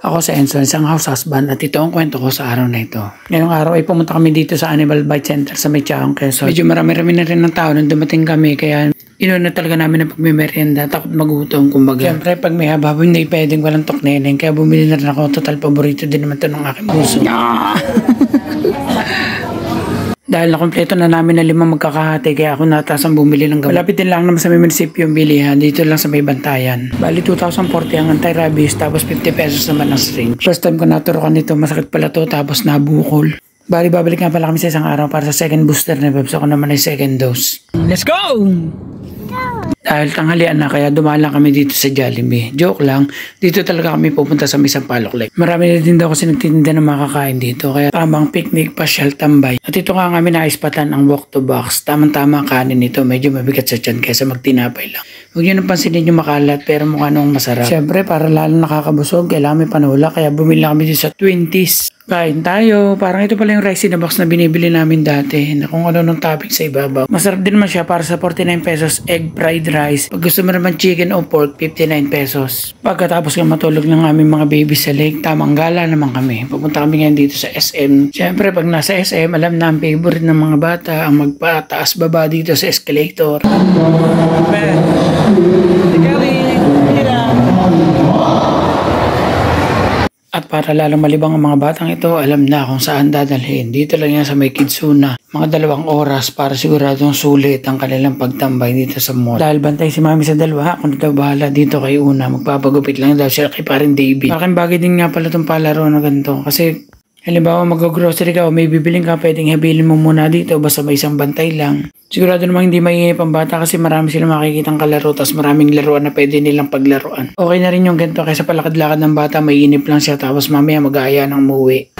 Ako sa Enzo, isang house husband at ito ang kwento ko sa araw na ito. Ngayong araw ay pumunta kami dito sa Animal Bite Center sa Mechaong, Quezon. Medyo marami-rami na rin ng tao nung dumating kami kaya inuna talaga namin ang pagmimerienda, takot magutom kumbaga. Siyempre pag may habab hindi pwedeng walang tokneneng kaya bumili na rin ako. Total paborito din naman ito ng aking puso. Dahil nakompleto na namin na 5 magkakahati kaya ako natasang bumili ng gamot. Malapit din lang naman sa may munisipyo yung bilihan, dito lang sa may Bantayan. Bali 2,040 ang anti-rabies tapos 50 pesos naman ang syringe. First time ko naturukan nito, masakit pala to tapos nabukol. Bali babalik nga pala kami sa isang araw para sa second booster na Bebs. Ako naman ay second dose. Let's go! Dahil tanghalian na kaya dumaan lang kami dito sa Jollibee. Joke lang, dito talaga kami pupunta sa Misang Palok Lake. Marami na din daw kasi nagtitinda ng makakain dito kaya tamang picnic, pasyal, tambay. At ito nga kami naispatan ang walk to box. Tamang-tama ang kanin nito, medyo mabigat sa tiyan kaysa magtinapay lang. Huwag nyo napansinin yung makalat pero mukha nung masarap. Siyempre para lalo nakakabusog, kailangan may panula kaya bumili kami dito sa 20s. Kain tayo. Parang ito pala yung rice in a box na binibili namin dati na kung ano nung topping sa ibabaw. Masarap din naman siya para sa 49 pesos egg fried rice. Pag gusto mo naman chicken o pork, 59 pesos. Pagkatapos ng matulog ng aming mga baby sa lake, tamang gala naman kami. Pupunta kami ngayon dito sa SM. Siyempre pag nasa SM, alam na ang favorite ng mga bata ang magpataas baba dito sa escalator. At para lalong malibang ang mga batang ito, alam na kung saan dadalhin. Dito lang yan sa may Kidsuna. Mga 2 oras para siguradong sulit ang kanilang pagtambay dito sa mall. Dahil bantay si mami sa dalawa, kung daw bahala dito kay Una, magpapagupit lang daw siya kay parin David. Parang bagay din nga pala itong palaro na ganito. Kasi halimbawa mag-grocery ka o may bibiling ka, pwedeng habilin mo muna dito basta may isang bantay lang. Sigurado namang hindi maiinip ang bata kasi marami silang makikitang kalaro tapos maraming laruan na pwede nilang paglaruan. Okay na rin yung ganito kaysa palakad-lakad ng bata, maiinip lang siya tapos mamaya mag-aaya ng umuwi.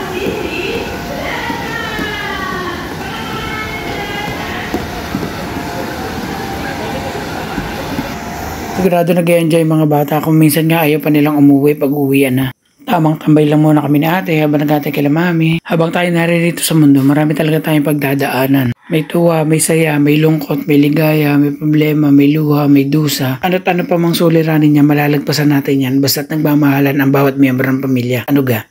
Sigurado nag-enjoy mga bata kung minsan nga ayaw pa nilang umuwi pag uwian na. Tamang tambay lang muna kami ni ate habang nag-ate kila mami. Habang tayo naririto sa mundo, marami talaga tayong pagdadaanan. May tuwa, may saya, may lungkot, may ligaya, may problema, may luha, may dusa. Ano't ano pa mang suliranin niya, malalagpasan natin yan basta't nagmamahalan ang bawat miyembro ng pamilya. Ano ga?